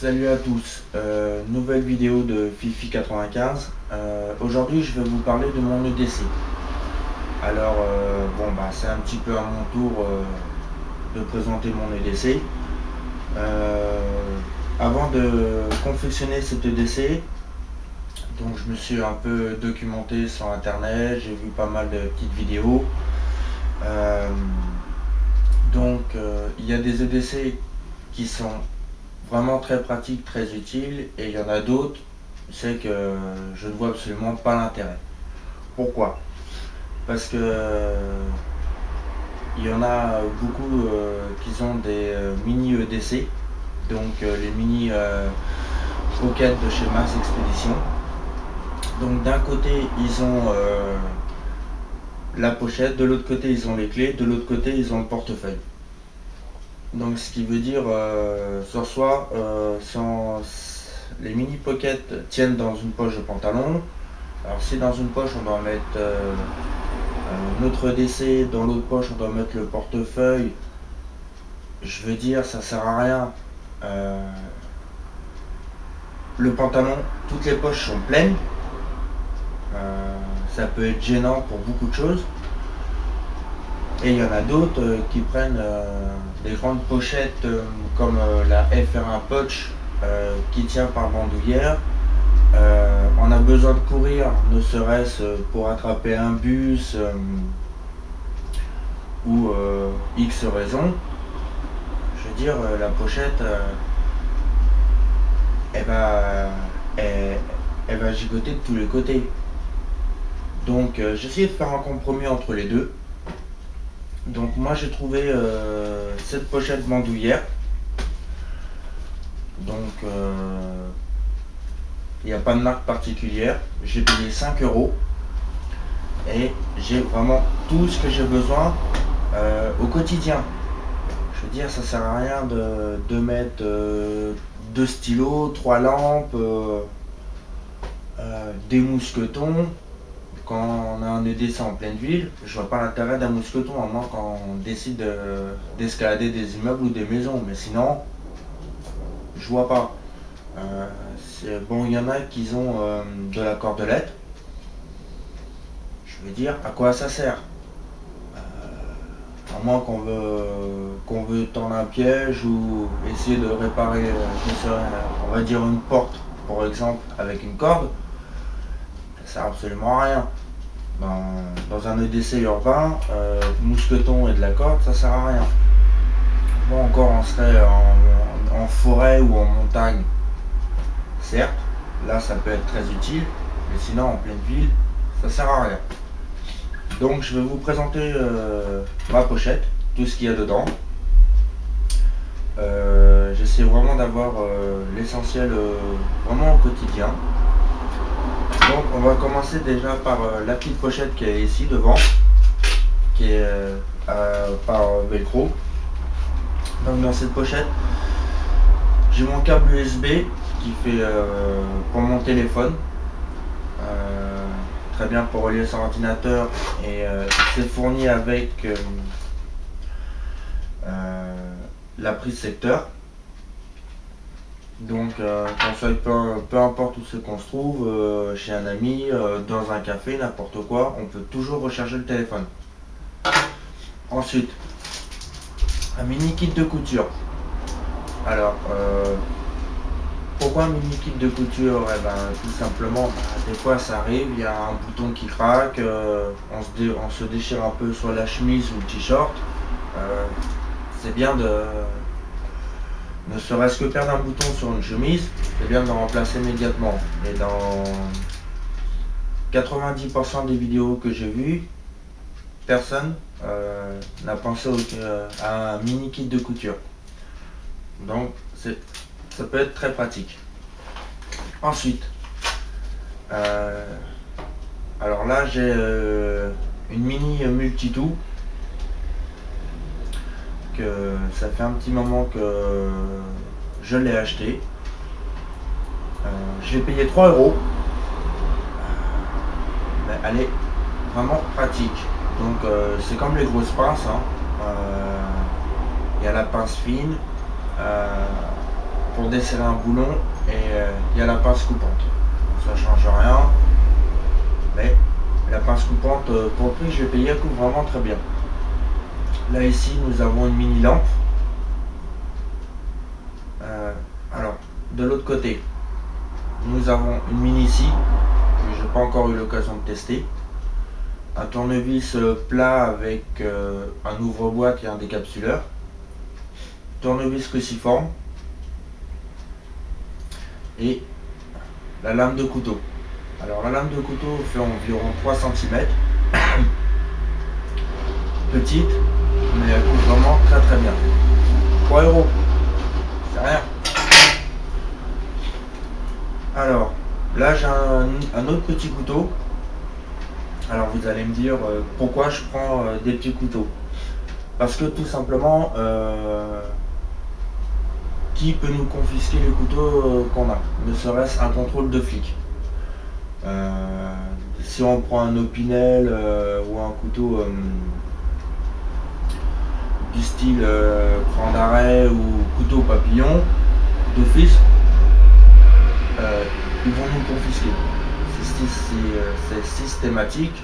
Salut à tous, nouvelle vidéo de Fifi95. Aujourd'hui je vais vous parler de mon EDC. Alors c'est un petit peu à mon tour de présenter mon EDC. Avant de confectionner cet EDC, donc je me suis un peu documenté sur internet, j'ai vu pas mal de petites vidéos. Il y a des EDC qui sont vraiment très pratiques, très utiles, et il y en a d'autres, c'est que je ne vois absolument pas l'intérêt. Pourquoi? Parce que il y en a beaucoup qui ont des mini EDC, donc les mini pocket de chez Max Expedition. Donc d'un côté ils ont la pochette, de l'autre côté ils ont les clés, de l'autre côté ils ont le portefeuille. Donc ce qui veut dire sur soi, les mini pockets tiennent dans une poche de pantalon. Alors si dans une poche on doit mettre notre EDC, dans l'autre poche on doit mettre le portefeuille, je veux dire ça sert à rien. Le pantalon, toutes les poches sont pleines, ça peut être gênant pour beaucoup de choses. Et il y en a d'autres qui prennent des grandes pochettes comme la FR1 Poch qui tient par bandoulière. On a besoin de courir, ne serait-ce pour attraper un bus ou X raison. Je veux dire, la pochette, elle va gigoter de tous les côtés. Donc j'ai essayé de faire un compromis entre les deux. Donc moi j'ai trouvé cette pochette bandoulière. Donc il n'y a pas de marque particulière. J'ai payé 5 € et j'ai vraiment tout ce que j'ai besoin au quotidien. Je veux dire, ça sert à rien de mettre 2 stylos, 3 lampes, des mousquetons. Quand on a un EDC en pleine ville, je vois pas l'intérêt d'un mousqueton, à moins quand on décide d'escalader des immeubles ou des maisons, mais sinon je vois pas. Bon, il y en a qui ont de la cordelette. Je veux dire, à quoi ça sert? À moins qu'on veut tendre un piège ou essayer de réparer, on va dire une porte, par exemple, avec une corde. Ça sert absolument à rien. Dans un EDC urbain, mousqueton et de la corde, ça sert à rien. Bon, encore on serait en forêt ou en montagne, certes, là ça peut être très utile, mais sinon en pleine ville, ça sert à rien. Donc je vais vous présenter ma pochette, tout ce qu'il y a dedans. J'essaie vraiment d'avoir l'essentiel vraiment au quotidien. Donc on va commencer déjà par la petite pochette qui est ici devant, qui est par velcro. Donc dans cette pochette, j'ai mon câble USB qui fait pour mon téléphone, très bien pour relier son ordinateur, et c'est fourni avec la prise secteur. Donc peu importe où c'est qu'on se trouve, chez un ami, dans un café, n'importe quoi, on peut toujours recharger le téléphone. Ensuite, un mini kit de couture. Alors pourquoi un mini kit de couture? Tout simplement, des fois ça arrive, il y a un bouton qui craque, on se déchire un peu sur la chemise ou le t-shirt. C'est bien ne serait-ce que perdre un bouton sur une chemise, c'est bien de le remplacer immédiatement. Et dans 90% des vidéos que j'ai vues, personne n'a pensé à un mini kit de couture. Donc ça peut être très pratique. Ensuite, alors là j'ai une mini multi-tool. Ça fait un petit moment que je l'ai acheté. J'ai payé 3 €. Mais elle est vraiment pratique. Donc c'est comme les grosses pinces, hein. Il y a la pince fine, pour desserrer un boulon, et il y a la pince coupante. Ça change rien, mais la pince coupante, pour le prix que je vais payer, elle coupe vraiment très bien. Là ici nous avons une mini lampe. Alors de l'autre côté nous avons une mini ici que j'ai pas encore eu l'occasion de tester. Un tournevis plat avec un ouvre-boîte et un décapsuleur. Tournevis cruciforme. Et la lame de couteau. Alors la lame de couteau fait environ 3 cm. Petite, mais elle coupe vraiment très très bien. 3 €. C'est rien. Alors là j'ai un autre petit couteau. Alors vous allez me dire pourquoi je prends des petits couteaux. Parce que tout simplement, qui peut nous confisquer les couteaux qu'on a? Ne serait-ce un contrôle de flic. Si on prend un Opinel ou un couteau du style cran d'arrêt ou couteau papillon, d'office, ils vont nous confisquer. C'est systématique.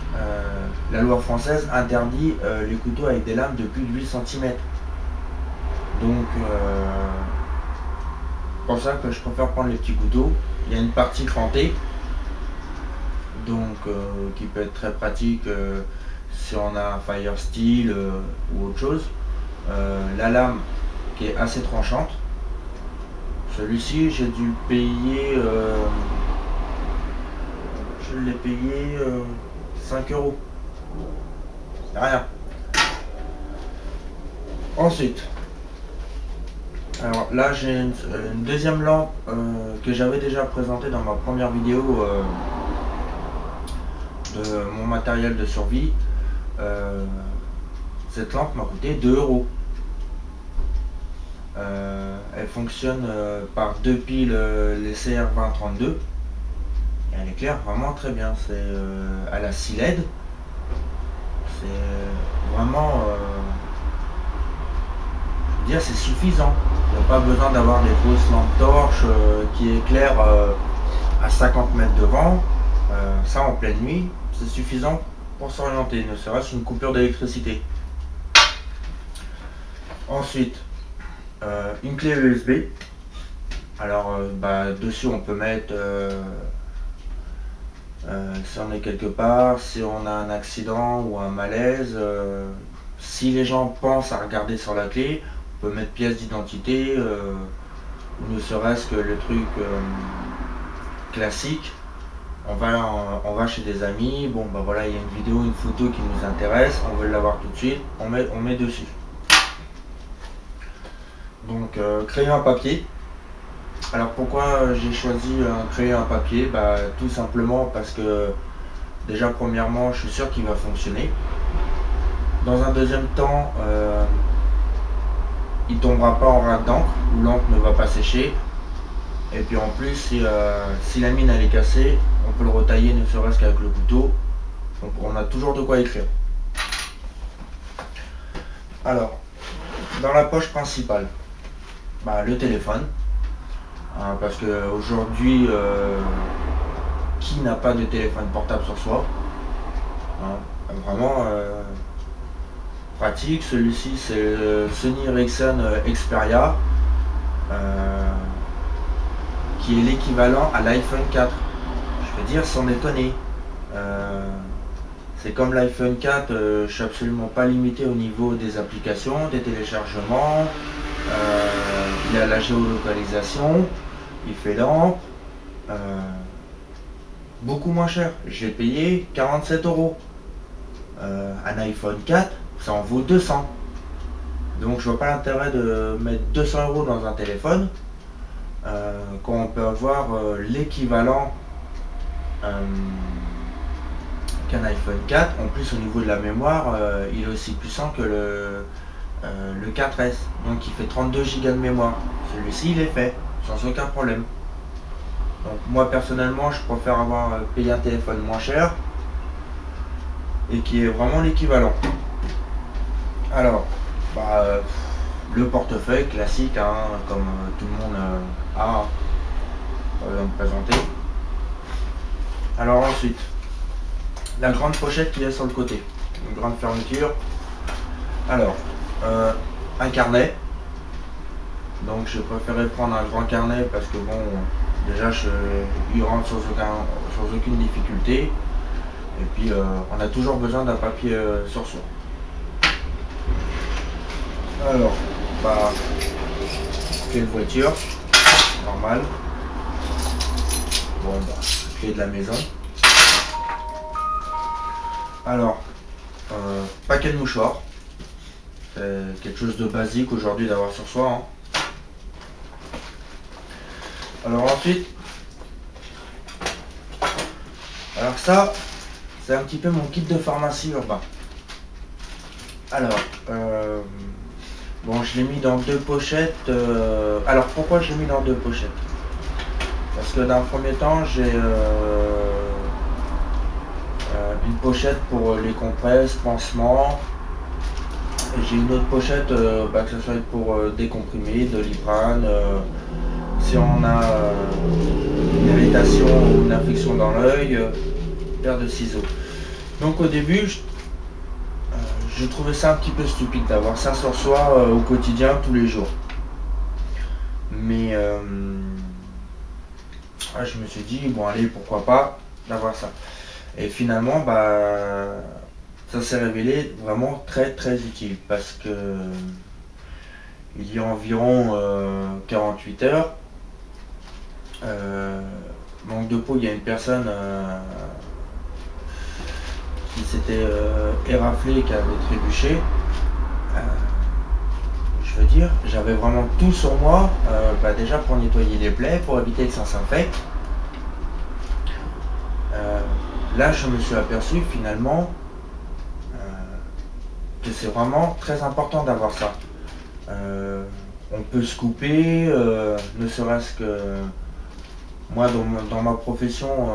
La loi française interdit les couteaux avec des lames de plus de 8 cm. Donc pour ça que je préfère prendre les petits couteaux. Il y a une partie crantée, donc qui peut être très pratique si on a un fire steel ou autre chose. La lame qui est assez tranchante. Celui-ci j'ai dû le payer, je l'ai payé 5 €. C'est rien. Ensuite, alors là j'ai une deuxième lampe que j'avais déjà présentée dans ma première vidéo de mon matériel de survie. Cette lampe m'a coûté 2 €. Elle fonctionne par 2 piles les CR2032. Elle éclaire vraiment très bien. C'est à la 6 LED. C'est vraiment, je veux dire, c'est suffisant. Il n'y a pas besoin d'avoir des grosses lampes torches qui éclairent à 50 mètres de vent. Ça en pleine nuit, c'est suffisant pour s'orienter, ne serait-ce qu'une coupure d'électricité. Ensuite, une clé USB. Alors dessus on peut mettre si on est quelque part, si on a un accident ou un malaise, si les gens pensent à regarder sur la clé, on peut mettre pièce d'identité, ou ne serait-ce que le truc classique. On va chez des amis, bon bah voilà, il y a une vidéo, une photo qui nous intéresse, on veut l'avoir tout de suite, on met dessus. Donc crayon à papier. Alors pourquoi j'ai choisi un crayon à papier? Tout simplement parce que déjà premièrement je suis sûr qu'il va fonctionner. Dans un deuxième temps, il tombera pas en rate d'encre, ou l'encre ne va pas sécher. Et puis en plus si la mine elle est cassée, on peut le retailler ne serait-ce qu'avec le couteau. Donc on a toujours de quoi écrire. Alors dans la poche principale, le téléphone. Parce que aujourd'hui, qui n'a pas de téléphone portable sur soi? Vraiment pratique. Celui-ci c'est le Sony Ericsson Xperia, qui est l'équivalent à l'iPhone 4. Je veux dire sans déconner. C'est comme l'iPhone 4, je suis absolument pas limité au niveau des applications, des téléchargements. Il a la géolocalisation, il fait lampe, beaucoup moins cher. J'ai payé 47 €. Un iPhone 4, ça en vaut 200. Donc je vois pas l'intérêt de mettre 200 € dans un téléphone quand on peut avoir l'équivalent qu'un iPhone 4. En plus au niveau de la mémoire, il est aussi puissant que le 4S, donc il fait 32 Go de mémoire. Celui-ci il est fait sans aucun problème. Donc moi personnellement je préfère avoir payé un téléphone moins cher et qui est vraiment l'équivalent. Alors le portefeuille classique, hein, comme tout le monde a, me présenter. Alors ensuite, la grande pochette qui est sur le côté, une grande fermeture. Alors, un carnet. Donc je préférais prendre un grand carnet parce que bon, déjà il rentre sans aucune difficulté. Et puis on a toujours besoin d'un papier sur soi. Alors, bah, clé de voiture, normal. Bon, bah, clé de la maison. Alors, paquet de mouchoirs. C'est quelque chose de basique aujourd'hui d'avoir sur soi, hein. Alors ensuite, alors ça, c'est un petit peu mon kit de pharmacie urbain. Alors, bon, je l'ai mis dans 2 pochettes. Alors pourquoi je l'ai mis dans 2 pochettes? Parce que dans un premier temps, j'ai une pochette pour les compresses, pansements. Et j'ai une autre pochette, que ce soit pour décomprimer, Doliprane. Si on a une irritation ou une infection dans l'œil, paire de ciseaux. Donc au début, je trouvais ça un petit peu stupide d'avoir ça sur soi au quotidien, tous les jours. Mais je me suis dit, bon allez, pourquoi pas d'avoir ça. Et finalement, bah, ça s'est révélé vraiment très très utile parce que il y a environ 48 heures, manque de peau, il y a une personne qui s'était éraflé, qui avait trébuché. Je veux dire, j'avais vraiment tout sur moi, déjà pour nettoyer les plaies, pour éviter que ça s'infecte. Là, je me suis aperçu finalement que c'est vraiment très important d'avoir ça. On peut se couper, ne serait-ce que moi dans ma profession,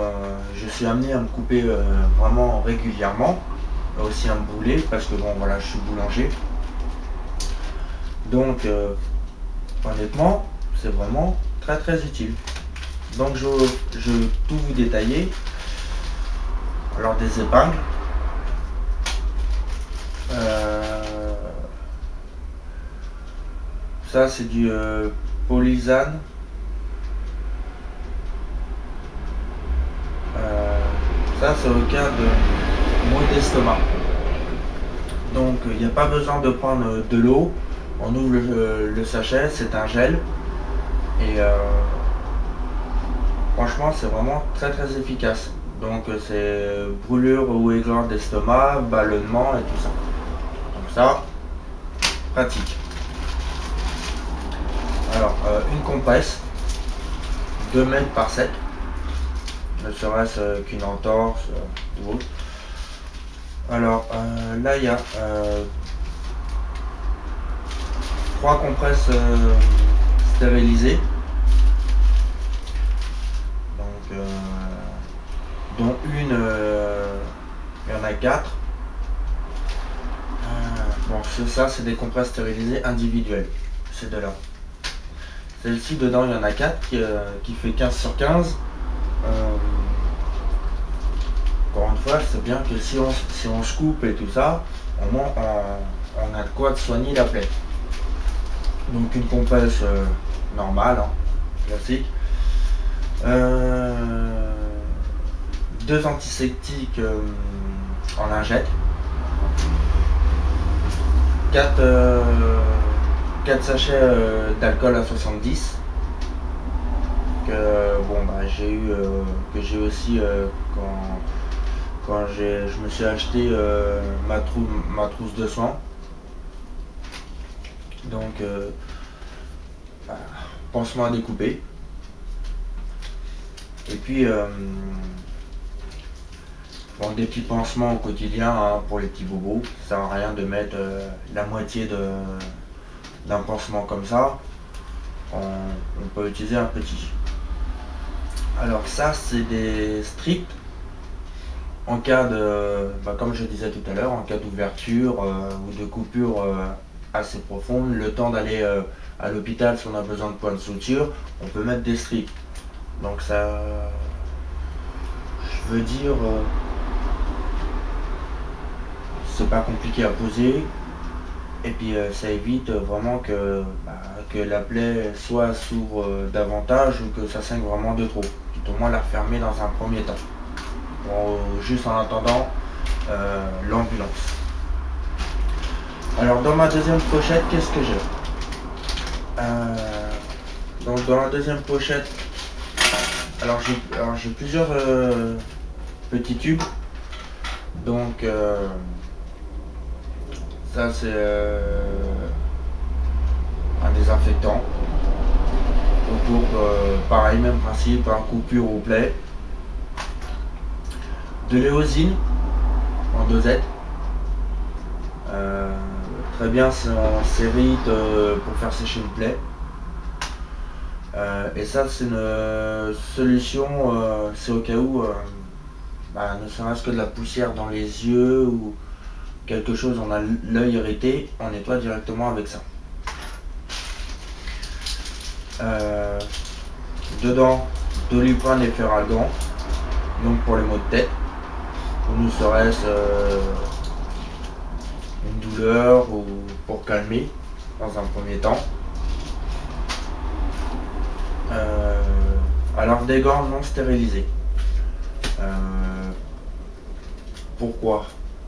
je suis amené à me couper vraiment régulièrement, aussi à me brûler parce que bon voilà, je suis boulanger. Donc honnêtement, c'est vraiment très très utile. Donc je vais tout vous détailler. Alors des épingles. Ça c'est du Polysane. Ça c'est au cas de maux d'estomac. Donc il n'y a pas besoin de prendre de l'eau. On ouvre le sachet, c'est un gel. Et franchement c'est vraiment très très efficace. Donc c'est brûlure ou éclat d'estomac, ballonnement et tout ça. Donc ça, pratique. Alors une compresse, 2 mètres par 7, ne serait-ce qu'une entorse ou autre. Alors là il y a 3 compresses stérilisées. Donc dont une, il y en a 4. Bon, ça c'est des compresses stérilisées individuelles, ces deux-là. Celle-ci, dedans, il y en a 4 qui fait 15 sur 15. Encore une fois, c'est bien que si on se coupe et tout ça, au moins on a de quoi de soigner la plaie. Donc une compresse normale, hein, classique. 2 antiseptiques en lingette, 4 sachets d'alcool à 70 que bon bah j'ai aussi quand je me suis acheté ma trousse de soins. Donc pansement à découper. Et puis bon, des petits pansements au quotidien, hein, pour les petits bobos. Ça sert à rien de mettre la moitié d'un pansement comme ça. On peut utiliser un petit. Alors ça c'est des strips en cas de, comme je disais tout à l'heure, en cas d'ouverture ou de coupure assez profonde, le temps d'aller à l'hôpital si on a besoin de points de suture, on peut mettre des strips. Donc ça, je veux dire, c'est pas compliqué à poser. Et puis ça évite vraiment que la plaie soit s'ouvre davantage ou que ça saigne vraiment de trop. Tout au moins la refermer dans un premier temps. Bon, juste en attendant l'ambulance. Alors dans ma deuxième pochette, qu'est-ce que j'ai? Donc dans la deuxième pochette, alors j'ai plusieurs petits tubes. Donc ça c'est un désinfectant autour, pareil, même principe, un coupure ou plaie. De l'éosine en dosette. Très bien, c'est en série pour faire sécher une plaie. Et ça c'est une solution, c'est au cas où, ne serait-ce que de la poussière dans les yeux ou quelque chose, on a l'œil irrité, on nettoie directement avec ça. Dedans, Doliprane et Feralgan, donc pour les maux de tête, ou nous serait-ce une douleur ou pour calmer dans un premier temps. Alors des gants non stérilisés. Pourquoi?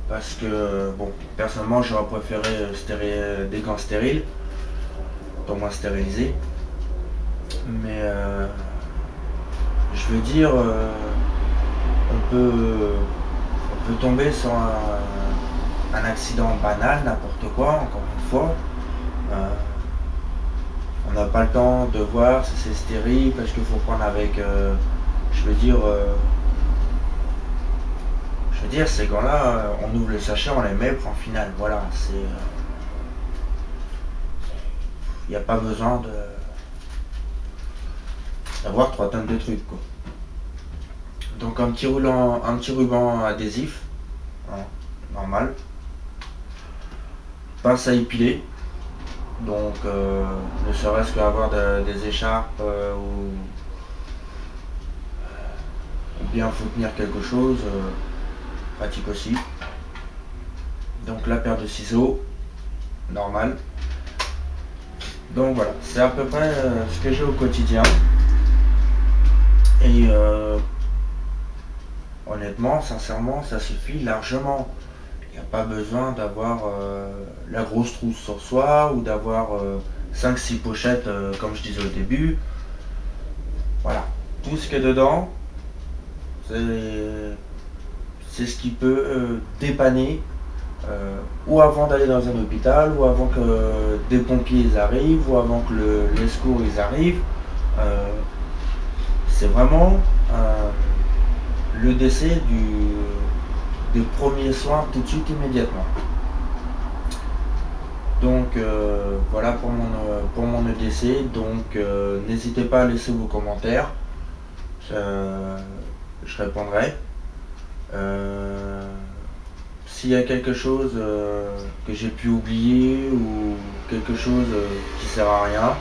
Parce que, bon, personnellement j'aurais préféré des gants stériles, au moins stérilisés. Mais je veux dire, on peut tomber sur un accident banal, n'importe quoi, encore une fois. On n'a pas le temps de voir si c'est stérile, parce qu'il faut prendre avec, je veux dire, ces gants-là, on ouvre le sachet, on les met, point final. Voilà, c'est, il n'y a pas besoin d'avoir 3 tonnes de trucs, quoi. Donc un petit ruban adhésif, hein, normal. Pince à épiler. Donc ne serait-ce qu'avoir des écharpes ou bien faut tenir quelque chose, pratique aussi. Donc la paire de ciseaux, normal. Donc voilà, c'est à peu près ce que j'ai au quotidien. Et honnêtement, sincèrement, ça suffit largement. Il n'y a pas besoin d'avoir la grosse trousse sur soi ou d'avoir 5-6 pochettes comme je disais au début. Voilà, tout ce qui est dedans, c'est ce qui peut dépanner ou avant d'aller dans un hôpital, ou avant que des pompiers arrivent, ou avant que les secours arrivent. C'est vraiment le décès des premiers soins tout de suite, immédiatement. Donc voilà pour mon EDC. Donc n'hésitez pas à laisser vos commentaires, je répondrai. S'il y a quelque chose que j'ai pu oublier ou quelque chose qui sert à rien,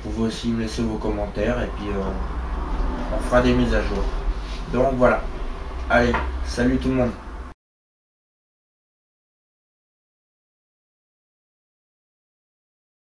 vous pouvez aussi me laisser vos commentaires et puis on fera des mises à jour. Donc voilà, allez, salut tout le monde.